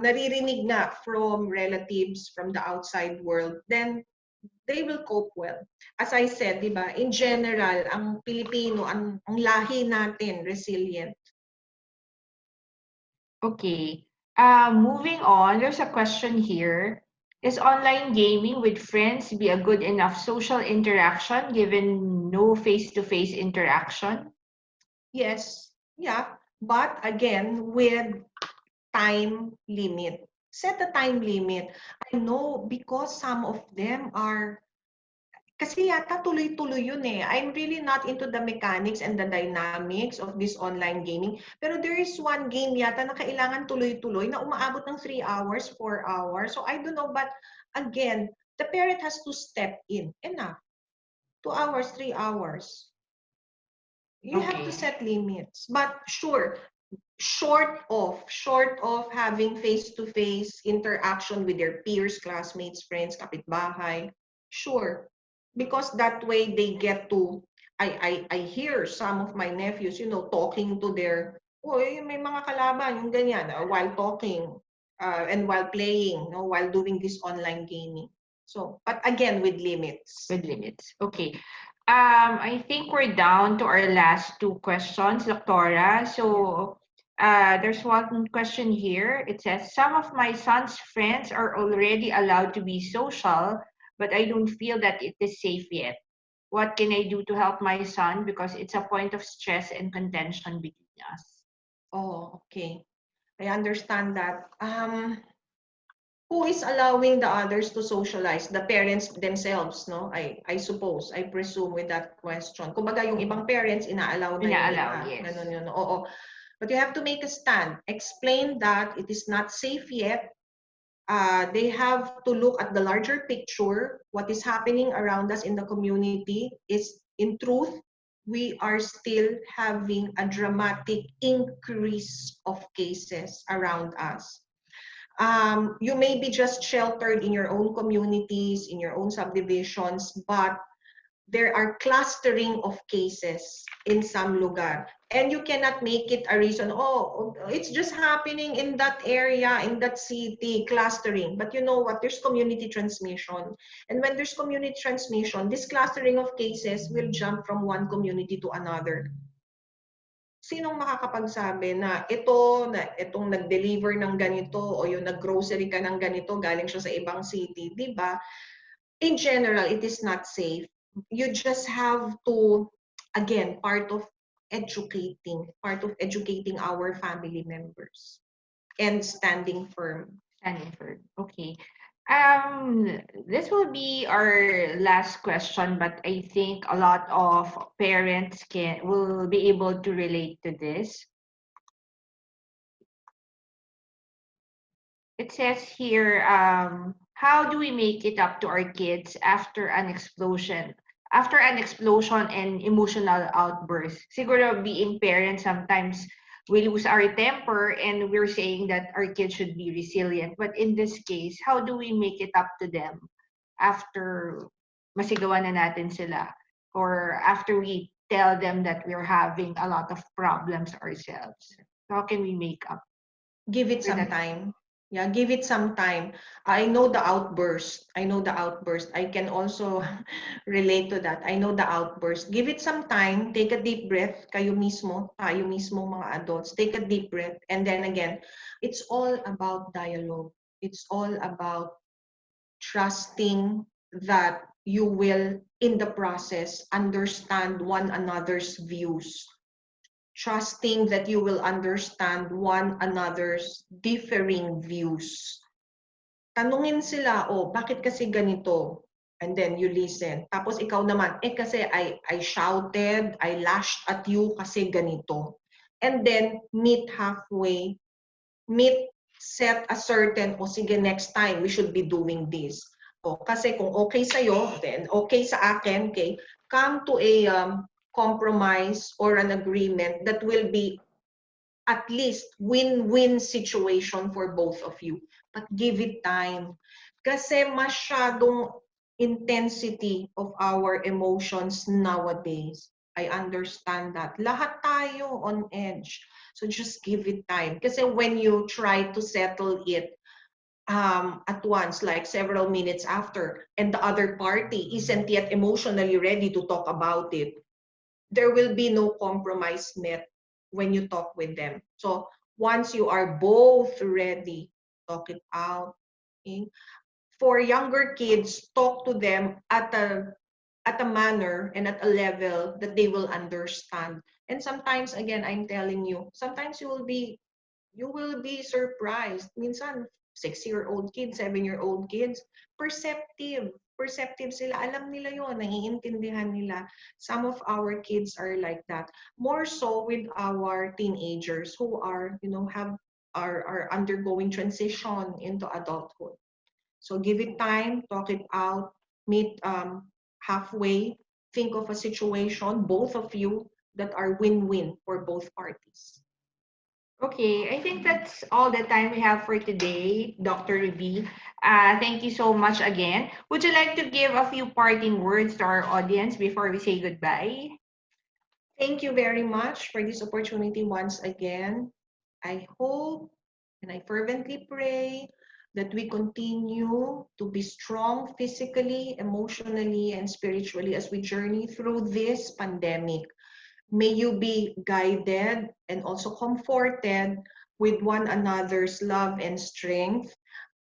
naririnig na from relatives from the outside world, then they will cope well. As I said, 'di ba? In general, ang Pilipino, ang lahi natin resilient. Okay. Moving on, there's a question here. Is online gaming with friends be a good enough social interaction given no face-to-face interaction? Yes. Yeah. But again, with time limit. Set a time limit. I know because some of them are kasi yata tuloy-tuloy yun eh. I'm really not into the mechanics and the dynamics of this online gaming. Pero there is one game yata na kailangan tuloy-tuloy na umaabot ng 3 hours, 4 hours. So I don't know, but again, the parent has to step in. Enough. 2 hours, 3 hours. You have to set limits. But sure, short of having face-to-face interaction with their peers, classmates, friends, kapitbahay, sure. Because that way they get to, I hear some of my nephews, talking to their, may mga kalaban, yung ganyan, while talking and while playing, while doing this online gaming. So, but again, with limits. With limits. Okay. I think we're down to our last two questions, Doctora. So there's one question here. It says, some of my son's friends are already allowed to be social, but I don't feel that it is safe yet. What can I do to help my son? Because it's a point of stress and contention between us. Oh, okay. I understand that. Who is allowing the others to socialize? The parents themselves, no? I suppose, I presume with that question. Kumbaga yung ibang parents, inaalaw na yung Inaallow, iba. yes. Ganun yun. Oo. But you have to make a stand. Explain that it is not safe yet. They have to look at the larger picture. What is happening around us in the community is, in truth, we are still having a dramatic increase of cases around us. You may be just sheltered in your own communities, in your own subdivisions, but there are clustering of cases in some lugar. And you cannot make it a reason, oh, it's just happening in that area, in that city, clustering. But you know what? There's community transmission. And when there's community transmission, this clustering of cases will jump from one community to another. Sinong makakapagsabi na itong nag-deliver ng ganito o yung nag-grocery ka ng ganito, galing siya sa ibang city, di ba? In general, it is not safe. You just have to, again, part of educating our family members and standing firm. Standing firm. Okay. This will be our last question, but I think a lot of parents will be able to relate to this. It says here, how do we make it up to our kids after an explosion? After an explosion and emotional outburst. Siguro being parents, sometimes we lose our temper and we're saying that our kids should be resilient. But in this case, how do we make it up to them after masigawan na natin sila? Or after we tell them that we're having a lot of problems ourselves? How can we make up? Give it some time. Yeah, give it some time. I know the outburst. I can also relate to that. I know the outburst. Give it some time. Take a deep breath. Tayo mismo mga adults. Take a deep breath. And then again, it's all about dialogue. It's all about trusting that you will, in the process, understand one another's views. Trusting that you will understand one another's differing views. Tanungin sila, oh, bakit kasi ganito? And then you listen. Tapos ikaw naman, kasi I shouted, I lashed at you kasi ganito. And then meet halfway. Set a certain, sige, next time we should be doing this. Kasi kung okay sa'yo, then okay sa akin, okay, come to a compromise or an agreement that will be at least win-win situation for both of you. But give it time. Kasi masyadong intensity of our emotions nowadays. I understand that. Lahat tayo on edge. So just give it time. Kasi when you try to settle it at once, like several minutes after, and the other party isn't yet emotionally ready to talk about it, there will be no compromise met when you talk with them. So once you are both ready, talk it out. Okay? For younger kids, talk to them at a manner and at a level that they will understand. And sometimes, again, I'm telling you, sometimes you will be surprised. Minsan, 6-year-old kids, 7-year-old kids, perceptive sila. Alam nila yon, naiintindihan nila. Some of our kids are like that. More so with our teenagers who are undergoing transition into adulthood. So give it time, talk it out, meet halfway, think of a situation, both of you, that are win-win for both parties. Okay, I think that's all the time we have for today, Dr. Ruby. Thank you so much again. Would you like to give a few parting words to our audience before we say goodbye? Thank you very much for this opportunity once again. I hope and I fervently pray that we continue to be strong physically, emotionally, and spiritually as we journey through this pandemic. May you be guided and also comforted with one another's love and strength.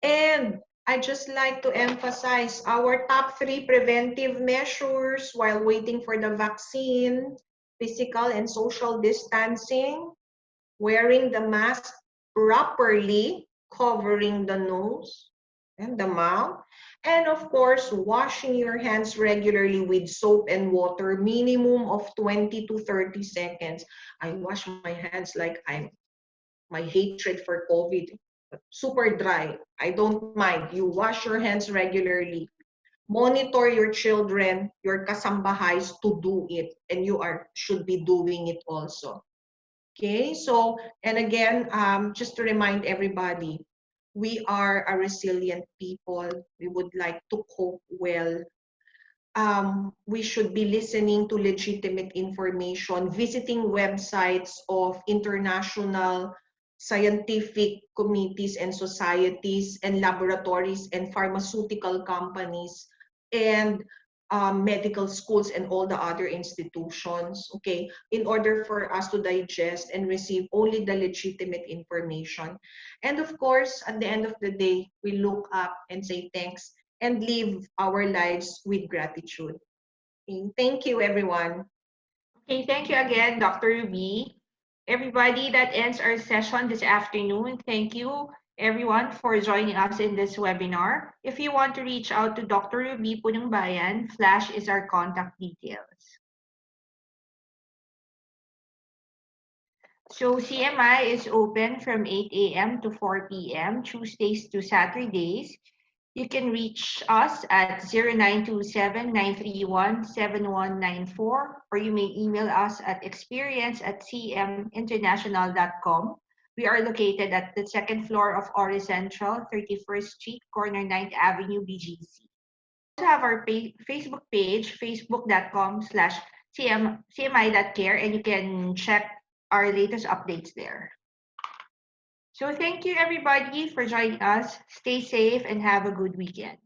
And I just like to emphasize our top 3 preventive measures while waiting for the vaccine: physical and social distancing, wearing the mask properly, covering the nose and the mouth, and of course, washing your hands regularly with soap and water, minimum of 20 to 30 seconds. I wash my hands like my hatred for COVID, super dry. I don't mind. You wash your hands regularly. monitor your children, your kasambahays to do it, and you should be doing it also. Okay, so, and again, just to remind everybody, we are a resilient people. We would like to cope well. We should be listening to legitimate information, visiting websites of international scientific committees and societies and laboratories and pharmaceutical companies and medical schools and all the other institutions, okay, in order for us to digest and receive only the legitimate information. And of course, at the end of the day, we look up and say thanks and live our lives with gratitude. Okay, thank you, everyone. Okay, thank you again, Dr. Ruby. Everybody, that ends our session this afternoon. Thank you, everyone, for joining us in this webinar. If you want to reach out to Dr. Ruby Punongbayan, flash is our contact details. So CMI is open from 8 a.m. to 4 p.m., Tuesdays to Saturdays. You can reach us at 0927-931-7194, or you may email us at experience@cminternational.com. We are located at the second floor of Ori Central, 31st Street, corner 9th Avenue, BGC. We also have our Facebook page, facebook.com/cmi.care, and you can check our latest updates there. So thank you, everybody, for joining us. Stay safe and have a good weekend.